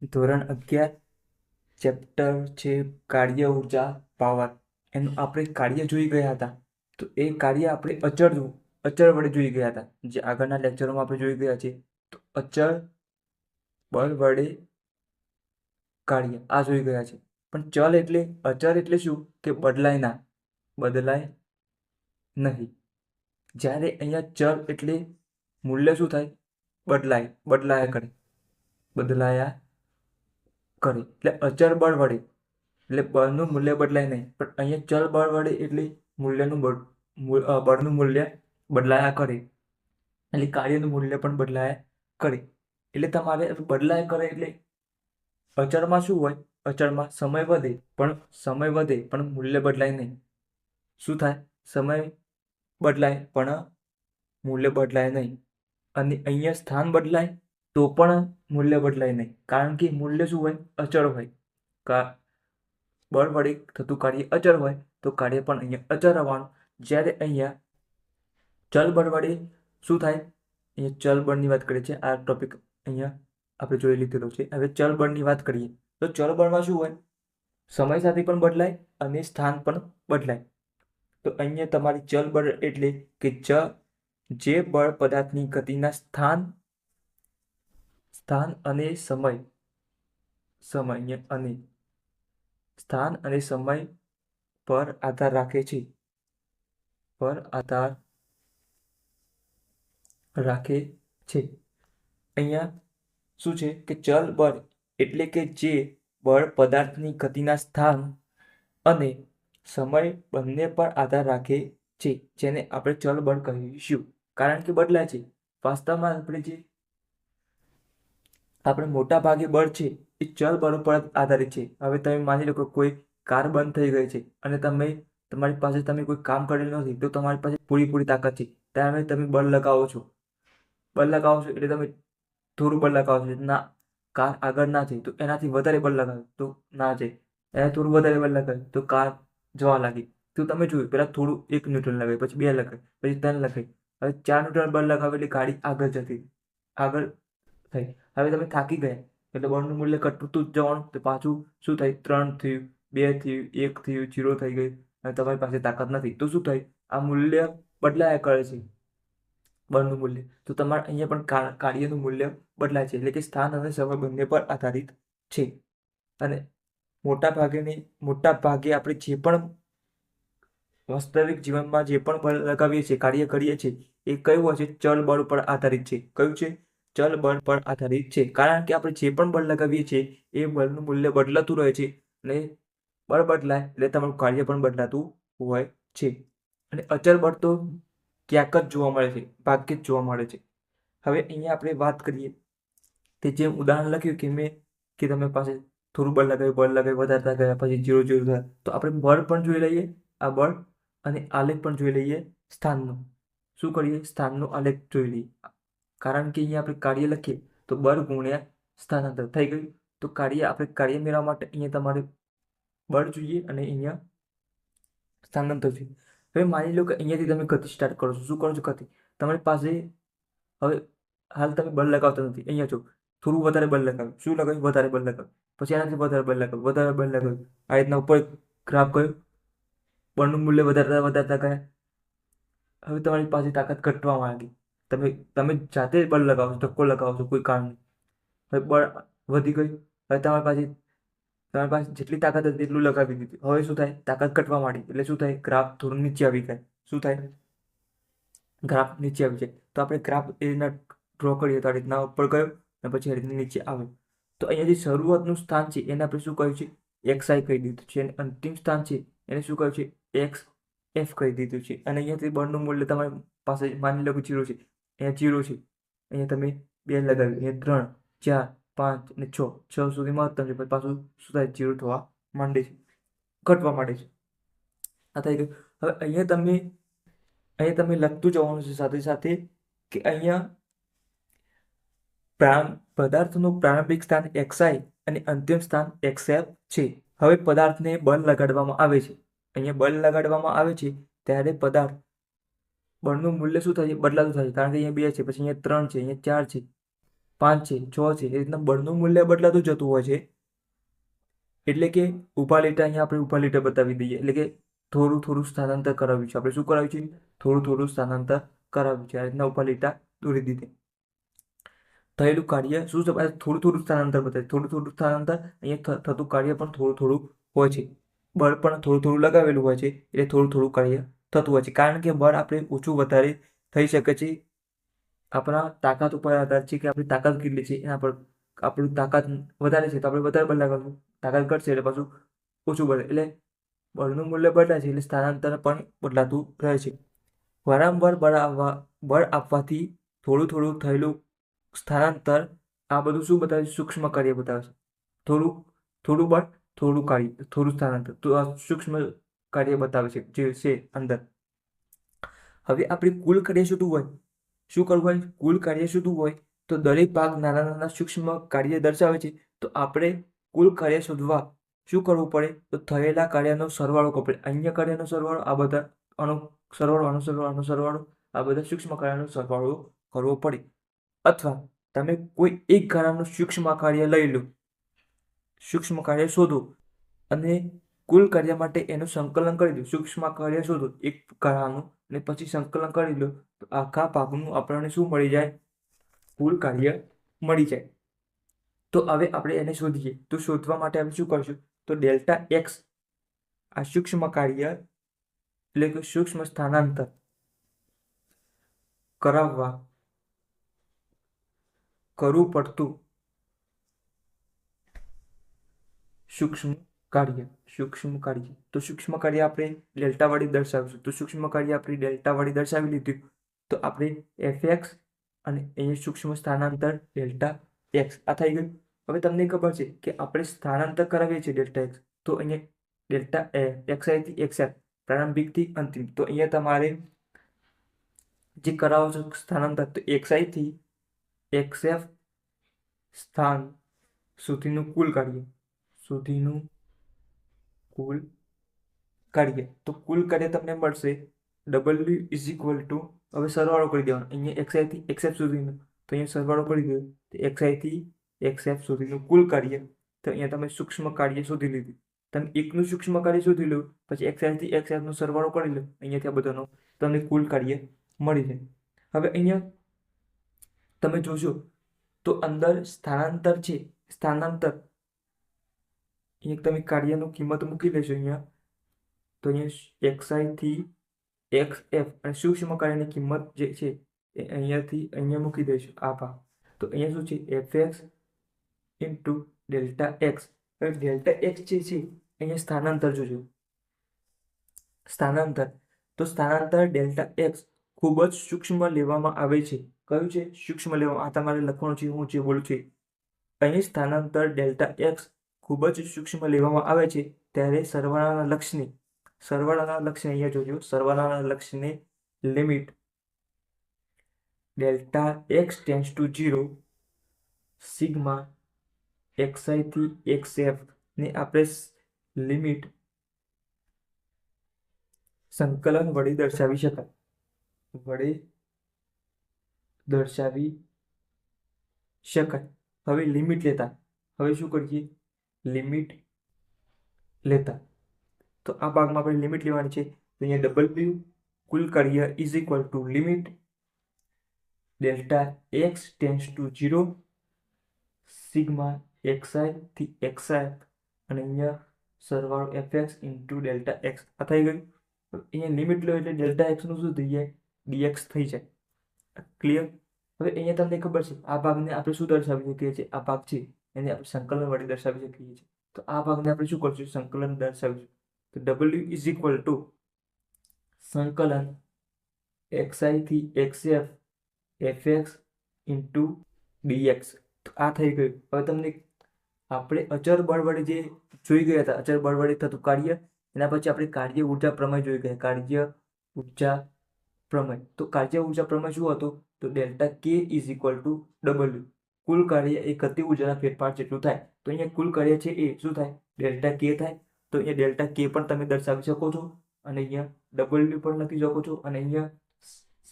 ધોરણ 11 ચેપ્ટર છે કાર્ય ઉર્જા પાવર. એનું આપણે કાર્ય જોઈ ગયા હતા. તો એ કાર્ય આપણે અચળ વડે જોઈ ગયા હતા, જે આગળના લેક્ચરોમાં આપણે જોઈ ગયા છે. તો અચળ બળ વડે કાર્ય આ જોઈ ગયા છે. પણ અચળ એટલે શું? કે બદલાય નહીં. જ્યારે અહીંયા ચલ એટલે મૂલ્ય શું થાય? બદલાયા કરે. એટલે અચળ બળ વડે એટલે બળનું મૂલ્ય બદલાય નહીં. પણ અહીંયા ચલ બળ વડે એટલે બળનું મૂલ્ય બદલાયા કરે, એટલે કાર્યનું મૂલ્ય પણ બદલાયા કરે. એટલે તમારે બદલાયા કરે એટલે અચળમાં શું હોય? અચળમાં સમય વધે પણ મૂલ્ય બદલાય નહીં. શું થાય? સમય બદલાય પણ મૂલ્ય બદલાય નહીં. અને અહીંયા સ્થાન બદલાય તો પણ મૂલ્ય બદલાય નહીં, કારણ કે મૂલ્ય શું હોય? અચળ હોય. બળ વડે થતું કાર્ય અચળ હોય તો કાર્ય પણ અહીંયા અચળ આવવાનું. જ્યારે અહીંયા ચલ બળ વડે શું થાય? અહીંયા ચલ બળની વાત કરીએ છીએ. આ ટોપિક અહીંયા આપણે જોઈ લીધેલો છે. હવે ચલ બળની વાત કરીએ તો ચલ બળમાં શું હોય? સમય સાથે પણ બદલાય અને સ્થાન પણ બદલાય. તો અહીંયા તમારી ચલ બળ એટલે કે જે બળ પદાર્થની ગતિના સ્થાન અને સમય અને સ્થાન અને સમય પર આધાર રાખે છે. અહીંયા શું છે કે ચલ બળ એટલે કે જે બળ પદાર્થની ગતિના સ્થાન અને સમય બંને પર આધાર રાખે છે, જેને આપણે ચલ બળ કહીશું. કારણ કે બદલાય છે. વાસ્તવમાં આપણે મોટા ભાગે બળ છે એ ચલ બળ પર આધારિત છે. હવે તમે માની લો કે કોઈ કાર બંધ થઈ ગઈ છે અને તમારી પાસે તમે કોઈ કામ કરેલું નથી, તો તમારી પાસે પૂરી તાકાત છે. ત્યારે તમે બળ લગાવો છો એટલે તમે થોડું બળ લગાવો છો. ના, કાર આગળ ના જાય તો એનાથી વધારે બળ લગાવ્યું તો ના જાય. એને થોડું વધારે બળ લગાવ્યું તો કાર જવા લાગી. તો તમે જોયું, પહેલા થોડું 1 ન્યૂટન લગાવ્યું, પછી 2 લગાવ્યું, પછી 3 લગાવ્યું, હવે 4 ન્યૂટન બળ લગાવ્યું એટલે ગાડી આગળ થઈ. હવે તમે થાકી ગયા એટલે બળનું મૂલ્ય ઘટતું જ જવાનું. તો પાછું શું થાય? 3 થયું, 2 થયું, 1 થયું, 0 થઈ ગયું અને તમારી પાસે તાકાત નથી. તો શું થાય? આ મૂલ્ય બદલાયા કરે છે, બળનું મૂલ્ય. તો તમારે અહીંયા પણ કાર્યનું મૂલ્ય બદલાય છે, એટલે કે સ્થાન અને સમય બંને પર આધારિત છે. અને મોટા ભાગે આપણે જે પણ વાસ્તવિક જીવનમાં જે પણ બળ લગાવીએ છીએ, કાર્ય કરીએ છીએ, એ કયું હોય છે? ચલ બળ પર આધારિત છે. કયું છે? ચલ બળ પર આધારિત છે. કારણ કે આપણે જે પણ બળ લગાવીએ છીએ એ બળનું મૂલ્ય બદલાતું રહે છે, અને બળ બદલાય એટલે તમારું કાર્ય પણ બદલાતું હોય છે. અને અચળ બળ તો ક્યાંક જ જોવા મળે છે, ભાગ્યે જ જોવા મળે છે. હવે અહીંયા આપણે વાત કરીએ કે જે ઉદાહરણ લખ્યું કે તમે પાસે થોડું બળ લગાવ્યું, વધારતા ગયા, પછી 0 0 થયા. તો આપણે બળ પણ જોઈ લઈએ, આ બળ, અને આલેખ પણ જોઈ લઈએ સ્થાનનો. શું કરીએ? સ્થાનનો આલેખ જોઈ લઈએ. કારણ કે અહીંયા આપણે કાર્ય લખીએ તો બળ ગુણ્યા સ્થાનાંતર થઈ ગયું. તો આપણે કાર્ય મેળવવા માટે અહીંયા તમારે બળ જોઈએ અને અહીંયા સ્થાનાંતર જોઈએ. હવે માની લો કે અહીંયાથી તમે ગતિ સ્ટાર્ટ કરો છો. શું કરો છો? ગતિ. તમારી પાસે હવે હાલ તમે બળ લગાવતા નથી. અહીંયા જો થોડું વધારે બળ લગાવ્યું. શું લગાવ્યું? વધારે બળ લગાવ્યું. પછી એનાથી વધારે બળ લગાવ્યું. આ રીતના ઉપર ગ્રાફ ગયો, બળનું મૂલ્ય વધારતા ગયા. હવે તમારી પાસે તાકાત ઘટવા માંગી. તમે જાતે જ બળ લગાવો છો, ધક્કો લગાવો છો કોઈ કારણ નહીં. હવે બળ વધી ગયું. હવે તમારી પાસે જેટલી તાકાત હતી એટલું લગાવી દીધું. હવે શું થાય? તાકાત ઘટવા માંડી. એટલે શું થાય? ગ્રાફ થોડું નીચે આવી જાય. શું થાય? ગ્રાફ નીચે આવી જાય. તો આપણે ગ્રાફ એ રીતના ડ્રો કરીએ તો આ રીતના ઉપર ગયો અને પછી આ રીતના નીચે આવ્યો. તો અહીંયા જે શરૂઆતનું સ્થાન છે એને આપણે શું કહ્યું છે? XI કહી દીધું છે. અને અંતિમ સ્થાન છે એને શું કહ્યું છે? XF કહી દીધું છે. અને અહીંયાથી બળનું મૂલ્ય તમારી પાસે માની લો કે 0 છે. અહીંયા 0 છે. અહીંયા તમે 2 લગાવ્યું, અહીંયા 3 4 5 અને 6 સુધી મહત્તમ છે. પછી પાછું શું થાય? 0 થવા માંડે છે, ઘટવા માંડે છે. આ થઈ ગયું. હવે અહીંયા તમે લખતું જવાનું છે સાથે સાથે કે અહીંયા પદાર્થનું પ્રારંભિક સ્થાન XI અને અંતિમ સ્થાન XF છે. હવે પદાર્થને બળ લગાડવામાં આવે છે. અહીંયા બળ લગાડવામાં આવે છે ત્યારે બળનું મૂલ્ય શું થાય? બદલાતું થાય. કારણ કે અહીંયા 2 છે, પછી અહીંયા 3 છે, અહીંયા 4 છે. 5 છે, 6 છે, એ રીતના બળનું મૂલ્ય બદલાતું જતું હોય છે. એટલે કે ઊભા લીટા અહીંયા આપણે ઊભા લીટા બતાવી દઈએ, એટલે કે થોડું થોડું સ્થાનાંતર કરાવ્યું છે. આપણે શું કરાવ્યું છે? થોડું થોડું સ્થાનાંતર કરાવ્યું છે. આ રીતના ઊભા લીટા દોરી દીધી. થયેલું કાર્ય શું છે? થોડું થોડું સ્થાનાંતર બતાવે. થોડું થોડું સ્થાનાંતર અહીંયા થતું કાર્ય પણ થોડું થોડું હોય છે. બળ પણ થોડું થોડું લગાવેલું હોય છે, એટલે થોડું થોડું કાર્ય થતું હોય છે. કારણ કે બળ આપણે ઓછું વધારે થઈ શકે છે. આપણા તાકાત ઉપર આધાર છે કે આપણી તાકાત કેટલી છે. એના પર આપણી તાકાત વધારે છે તો આપણે વધારે બળ લગાવશું, તાકાત ઘટશે એટલે પાછું ઓછું બળે. એટલે બળનું મૂલ્ય બદલાય છે, એટલે સ્થાનાંતર પણ બદલાતું રહે છે. વારંવાર બળ આપવાથી થોડું થોડું થયેલું સ્થાનાંતર આ બધું શું બતાવે છે? સૂક્ષ્મ કાર્ય બતાવે છે. થોડું બળ, થોડું કાર્ય, થોડું સ્થાનાંતર, તો આ સૂક્ષ્મ કાર્ય બતાવે છે જે છે અંદર. હવે આપણે કુલ કાર્ય શોધવું હોય, શું કરવું હોય? કુલ કાર્ય શોધવું હોય તો દરેક ભાગ નાના નાના સૂક્ષ્મ કાર્ય દર્શાવે છે. તો આપણે કુલ કાર્ય શોધવા શું કરવું પડે? તો થયેલા કાર્યનો સરવાળો કરવો પડે. અહીંયા કાર્યનો સરવાળો, આ બધા આનો સરવાળો, આ બધા સૂક્ષ્મ કાર્યનો સરવાળો કરવો પડે. અથવા તમે કોઈ એક ગાળાનું સૂક્ષ્મ કાર્ય લઈ લો, સૂક્ષ્મ કાર્ય શોધો અને કુલ કાર્ય માટે એનું સંકલન કરી દો. સૂક્ષ્મ કાર્ય શોધો એક ગાળાનું અને પછી સંકલન કરી લો તો આખા ભાગનું આપણને શું મળી જાય? કુલ કાર્ય મળી જાય. તો હવે આપણે એને શોધીએ. તો શોધવા માટે આપણે શું કરીશું? તો ડેલ્ટા એક્સ આ સૂક્ષ્મ કાર્ય એટલે કે સૂક્ષ્મ સ્થાનાંતર કરાવવા કરવું પડતું સૂક્ષ્મ કાર્ય. તો સૂક્ષ્મ કાર્ય આપણે ડેલ્ટા વડે દર્શાવીશું. તો સૂક્ષ્મ કાર્ય આપણે ડેલ્ટા વડે દર્શાવી લીધું તો આપણે એફએક્સ અને અહીંયા સૂક્ષ્મ સ્થાનાંતર ડેલ્ટા એક્સ આ થઈ ગયું. હવે તમને ખબર છે કે આપણે સ્થાનાંતર કરાવીએ છીએ ડેલ્ટા એક્સ, તો અહીંયા ડેલ્ટા એક્સઆઈ થી એક્સએફ પ્રારંભિકથી અંતિમ. તો અહીંયા તમારે જે કરાવો છો સ્થાનાંતર, તો એક્સઆઈ થી એક્સએફ સ્થાન સુધીનું કુલ કાર્ય, તો કુલ કાર્ય તમને મળશે W ઇઝ ઇક્વલ ટુ, હવે સરવાળો કરી દેવાનો. અહીંયા એક્સઆઈ થી એક્સએફ સુધીનું, તો અહીંયા સરવાળો કરી દો તો એક્સઆઈ થી એક્સએફ સુધીનું કુલ કાર્ય. તો અહીંયા તમે સૂક્ષ્મ કાર્ય શોધી લીધું. તમે એકનું સૂક્ષ્મ કાર્ય શોધી લો, પછી એક્સઆઈ થી એક્સએફનો સરવાળો કરી લો, અહીંયાથી આ બધાનો તમને કુલ કાર્ય મળી જાય. હવે અહીંયા તમે જોશો તો અંદર સ્થાનાંતર છે. સ્થાનાંતર અહીંયા તમે કાર્યનું કિંમત મૂકી લેશો અહીંયા, તો અહીંયા એક્સઆઈ થી એક્સએફ અને સૂક્ષ્મ કાર્યની કિંમત જે છે એ અહીંયાથી અહીંયા મૂકી દઈશું આ ભાગ. તો અહીંયા શું છે? FX into delta x. હવે ડેલ્ટા એક્સ જે છે અહીંયા સ્થાનાંતર જોજો. તો સ્થાનાંતર ડેલ્ટા એક્સ ખૂબ જ સૂક્ષ્મ લેવામાં આવે છે. કયું છે? સૂક્ષ્મ લેવામાં. આ તમારે લખવાનું છે, હું જે બોલું છું. અહીં સ્થાનાંતર ડેલ્ટા એક્સ ખૂબ જ સૂક્ષ્મ લેવામાં આવે છે ત્યારે સરવાળાના લક્ષને અહીંયા જોજો. સરવાળાના લક્ષને limit delta x tends to 0 sigma x i થી એક્સએફ ને આપણે લિમિટ સંકલન વડે દર્શાવી શકાય. હવે લિમિટ લેતા, હવે શું કરીએ? લિમિટ લેતા તો આ ભાગમાં આપણે લિમિટ લેવાની છે. તો અહીંયા W કુલ કાર્ય is equal to limit delta x tends to 0 sigma x i થી એક્સએફ અને અહીંયા સરવાળો એફએક્સ ઇન્ટુ ડેલ્ટા એક્સ આ થઈ ગયું. અહીંયા લિમિટ લો એટલે ડેલ્ટા એક્સનું શું થઈ જાય? ડીએક્સ થઈ જાય. ક્લિયર? હવે અહીંયા તમને ખબર છે આ ભાગને આપણે શું દર્શાવી શકીએ છીએ? આ ભાગ છે એને આપણે સંકલન વડે દર્શાવી શકીએ છીએ. તો આ ભાગને આપણે શું કરશું? સંકલન દર્શાવીશું. તો W ઇઝ ઇક્વલ ટુ સંકલન એક્સઆઈ થી એક્સએફ એફએક્સ ઇન્ટુ ડીએક્સ. તો આ થઈ ગયું. હવે તમને આપણે અચળ બળ વડે જે જોઈ ગયા હતા, અચળ બળ વડે થતું કાર્ય, એના પછી આપણે કાર્ય ઊર્જા પ્રમેય જોઈ ગયા. કાર્ય ઊર્જા પ્રમેય. તો કાર્ય ઊર્જા પ્રમેય શું હતો? તો ડેલ્ટા કે ઇઝ ઇક્વલ ટુ W. કુલ કાર્ય એ ગતિ ઊર્જાના ફેરફાર જેટલું થાય. તો અહીંયા કુલ કાર્ય છે એ શું થાય? ડેલ્ટા કે થાય. તો અહીંયા ડેલ્ટા કે પણ તમે દર્શાવી શકો છો અને અહીંયા W પણ લખી શકો છો અને અહીંયા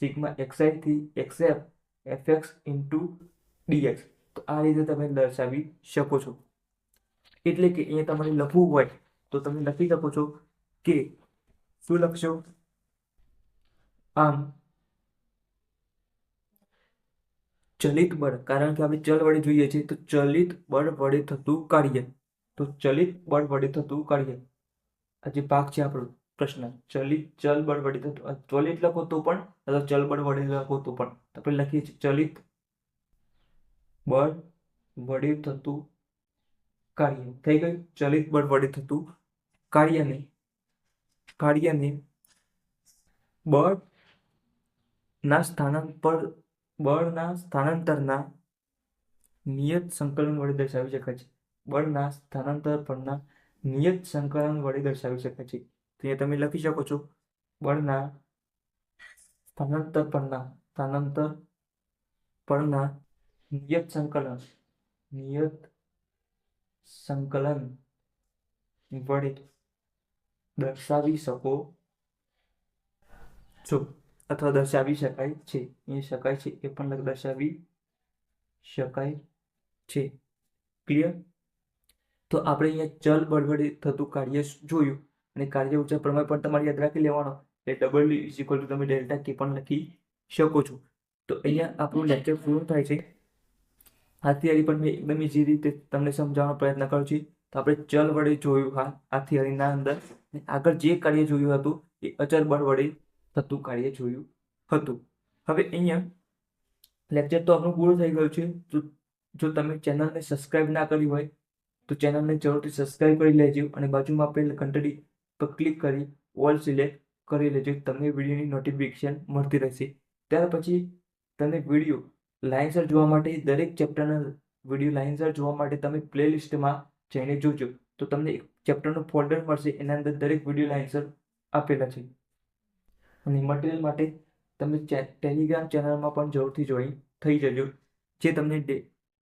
સિગ્મા એક્સઆઈ થી એક્સએફ એફએક્સ ઇન્ટુ ડીએક્સ. તો આ રીતે તમે દર્શાવી શકો છો. એટલે કે અહીંયા તમારે લખવું હોય તો તમે લખી શકો છો કે શું લખશો? આમ ચલિત બળ, કારણ કે આપણે ચલ વડે જોઈએ છીએ, તો ચલિત બળ વડે થતું કાર્ય. તો ચલિત બળ વડે થતું કાર્ય, આ જે ભાગ છે આપણો પ્રશ્ન, ચલ બળ વડે થતું, ચલિત લખો તો પણ અથવા ચલ બળ વડે લખો તો પણ આપણે લખીએ છીએ ચલિત બળ વડે થતું કાર્ય. થઈ ગયું. ચલિત બળ વડે થતું કાર્યને બળના સ્થાનાંતરના નિયત સંકલન વડે દર્શાવી શકાય છે. બળના સ્થાનાંતર પરના નિયત સંકલન વડે દર્શાવી શકાય છે. તો અહીંયા તમે લખી શકો છો બળના સ્થાનાંતર પરના નિયત સંકલન વડે દર્શાવી શકો છો અથવા દર્શાવી શકાય છે. એ શકાય છે એ પણ દર્શાવી શકાય છે. ક્લિયર? તો આપણે અહીંયા ચલ બળ વડે થતું કાર્ય જોયું અને કાર્ય ઊર્જા પ્રમેય પણ તમારે યાદ રાખી લેવાનો. એટલે W તમે ડેલ્ટા કે પણ લખી શકો છો. તો અહીંયા આપણું લેક્ચર પૂરું થાય છે. આ થિયરી પણ મેં એકદમ ઇઝી રીતે તમને સમજાવવાનો પ્રયત્ન કર્યો છે. તો આપણે ચલ વડે જોયું આ થિયરીના અંદર. આગળ જે કાર્ય જોયું હતું એ અચળ બળ વડે થતું કાર્ય જોયું હતું. હવે અહીંયા લેક્ચર તો આપણું પૂરું થઈ ગયું છે. જો તમે ચેનલને સબસ્ક્રાઇબ ના કરી હોય તો ચેનલને જરૂરથી સબસ્ક્રાઇબ કરી લેજો અને બાજુમાં આપેલ ઘંટડી પર ક્લિક કરી ઓલ સિલેક્ટ કરી લેજો. તમને વિડીયોની નોટિફિકેશન મળતી રહેશે. ત્યાર પછી તમને વિડીયો લાઇનસર જોવા માટે, દરેક ચેપ્ટરના વિડીયો લાઇનસર જોવા માટે તમે પ્લેલિસ્ટમાં જઈને જોજો. તો તમને એક ચેપ્ટરનું ફોલ્ડર મળશે, એના અંદર દરેક વિડીયો લાઇનસર આપેલા છે. અને મટીરિયલ માટે તમે ટેલિગ્રામ ચેનલમાં પણ જરૂરથી જોઈન થઈ જજો, જે તમને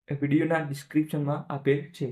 વિડીયોના ડિસ્ક્રિપ્શનમાં આપેલ છે.